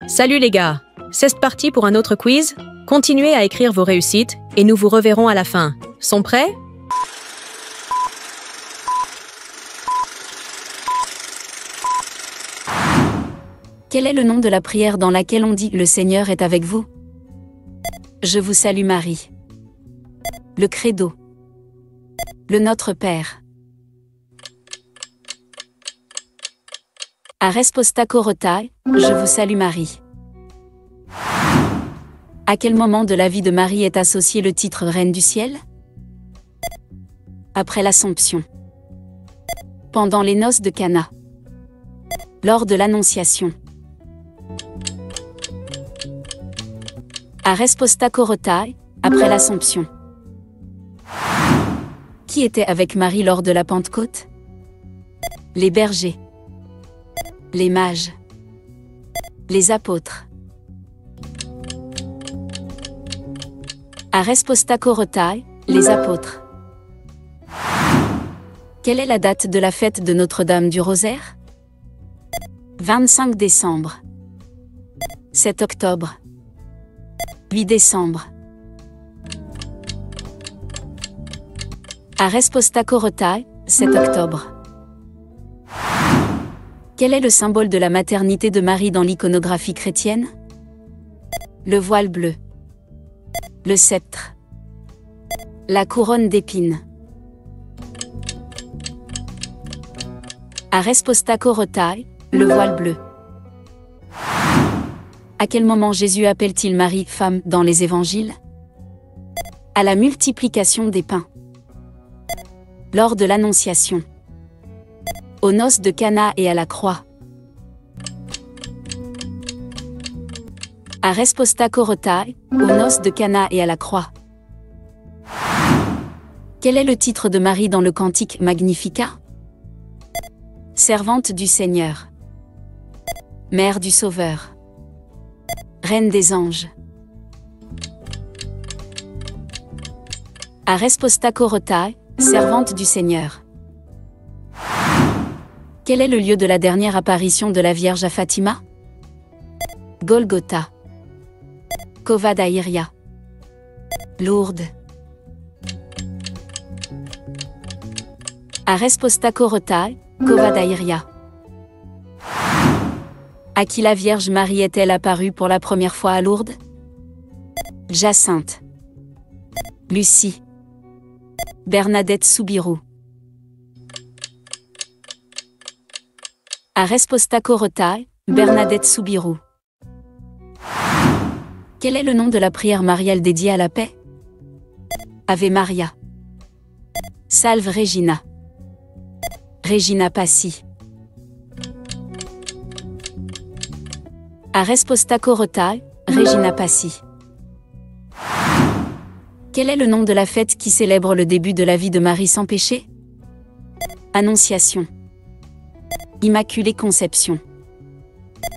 Salut les gars, c'est parti pour un autre quiz. Continuez à écrire vos réussites et nous vous reverrons à la fin. Sont prêts? Quel est le nom de la prière dans laquelle on dit « Le Seigneur est avec vous » ? Je vous salue Marie. Le Credo. Le Notre Père. A resposta corotae, je vous salue Marie. À quel moment de la vie de Marie est associé le titre Reine du ciel ? Après l'Assomption. Pendant les noces de Cana. Lors de l'Annonciation. A resposta corotae, après l'Assomption. Qui était avec Marie lors de la Pentecôte ? Les bergers. Les mages. Les apôtres. A resposta corotae, les apôtres. Quelle est la date de la fête de Notre-Dame du Rosaire ? 25 décembre. 7 octobre. 8 décembre. A resposta corotae, 7 octobre. Quel est le symbole de la maternité de Marie dans l'iconographie chrétienne ? Le voile bleu. Le sceptre. La couronne d'épines. A resposta corotae, le voile bleu. À quel moment Jésus appelle-t-il Marie « femme » dans les évangiles ? À la multiplication des pains. Lors de l'Annonciation. Aux noces de Cana et à la croix. A resposta corotae, aux noces de Cana et à la croix. Quel est le titre de Marie dans le cantique Magnificat ? Servante du Seigneur. Mère du Sauveur. Reine des anges. A resposta corotae, servante du Seigneur. Quel est le lieu de la dernière apparition de la Vierge à Fatima ? Golgotha. Cova da Iria. Lourdes. A resposta corotae, Cova da Iria. À qui la Vierge Marie est-elle apparue pour la première fois à Lourdes ? Jacinthe. Lucie. Bernadette Soubirous. A resposta corotae, Bernadette Soubirous. Quel est le nom de la prière mariale dédiée à la paix ? Ave Maria. Salve Regina. Regina Pacis. A resposta corotae, Regina Pacis. Quel est le nom de la fête qui célèbre le début de la vie de Marie sans péché ? Annonciation. Immaculée Conception.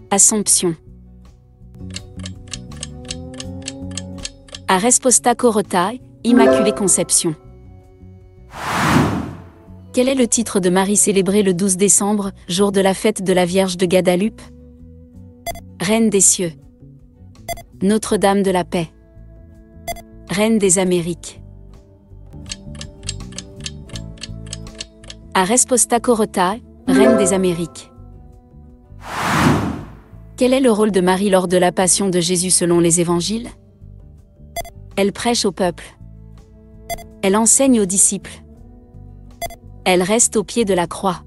Assomption. A resposta corotae, Immaculée Conception. Quel est le titre de Marie célébré le 12 décembre, jour de la fête de la Vierge de Guadalupe ? Reine des cieux. Notre-Dame de la paix. Reine des Amériques. A resposta corotae, Reine des Amériques. Quel est le rôle de Marie lors de la passion de Jésus selon les évangiles ? Elle prêche au peuple. Elle enseigne aux disciples. Elle reste au pied de la croix.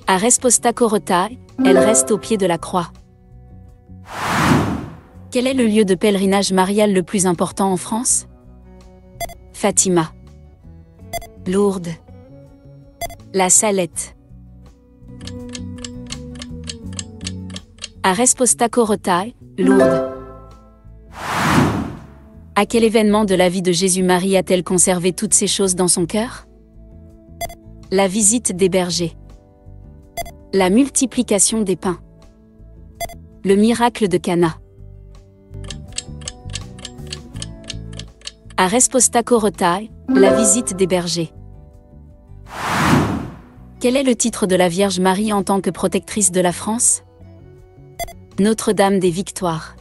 A resposta corotae, elle reste au pied de la croix. Quel est le lieu de pèlerinage marial le plus important en France ? Fatima. Lourdes. La Salette. A resposta corotae, Lourdes. À quel événement de la vie de Jésus-Marie a-t-elle conservé toutes ces choses dans son cœur ? La visite des bergers. La multiplication des pains. Le miracle de Cana. A resposta corotae, la visite des bergers. Quel est le titre de la Vierge Marie en tant que protectrice de la France? Notre-Dame des Victoires.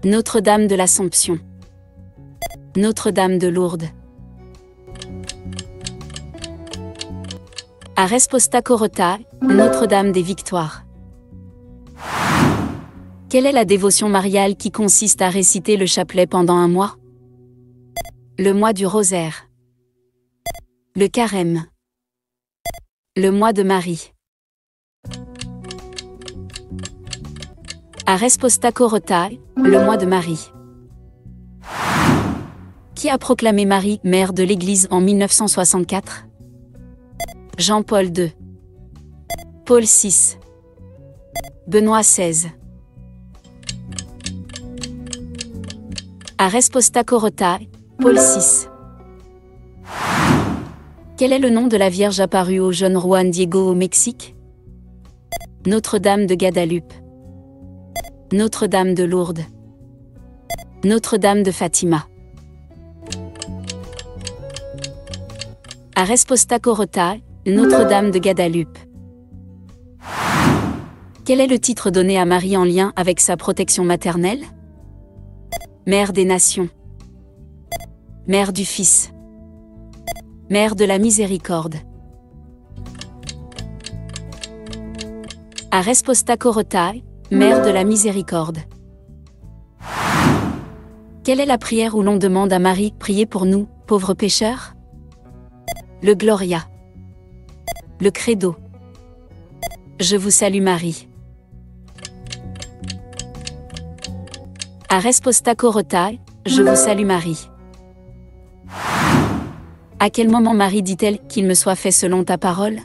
Notre-Dame de l'Assomption. Notre-Dame de Lourdes. Aresposta Corota, Notre-Dame des Victoires. Quelle est la dévotion mariale qui consiste à réciter le chapelet pendant un mois? Le mois du rosaire. Le carême. Le mois de Marie. Aresposta Corota, le mois de Marie. Qui a proclamé Marie mère de l'Église en 1964? Jean-Paul II. Paul VI. Benoît XVI. Aresposta Corota, Paul VI. Quel est le nom de la Vierge apparue au jeune Juan Diego au Mexique? Notre-Dame de Guadalupe. Notre-Dame de Lourdes. Notre-Dame de Fatima. Aresposta Corota, Notre-Dame de Guadalupe. Quel est le titre donné à Marie en lien avec sa protection maternelle? Mère des Nations. Mère du Fils. Mère de la Miséricorde. Aresposta Corota, Mère de la Miséricorde. Quelle est la prière où l'on demande à Marie, priez pour nous, pauvres pécheurs? Le Gloria. Le Credo. Je vous salue Marie. Aresposta Corota, je vous salue Marie. À quel moment Marie dit-elle qu'il me soit fait selon ta parole?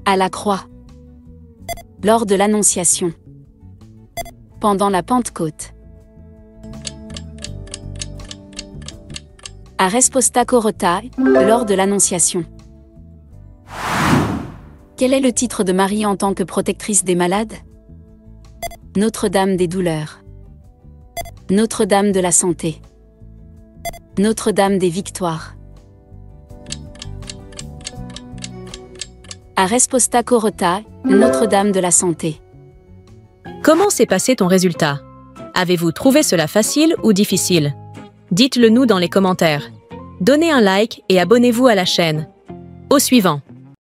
À la croix. Lors de l'Annonciation. Pendant la Pentecôte. Aresposta Corota, lors de l'Annonciation. Quel est le titre de Marie en tant que protectrice des malades? Notre-Dame des douleurs. Notre-Dame de la santé. Notre-Dame des victoires. Aresposta Corota, Notre-Dame de la santé. Comment s'est passé ton résultat? Avez-vous trouvé cela facile ou difficile? Dites-le nous dans les commentaires. Donnez un like et abonnez-vous à la chaîne. Au suivant.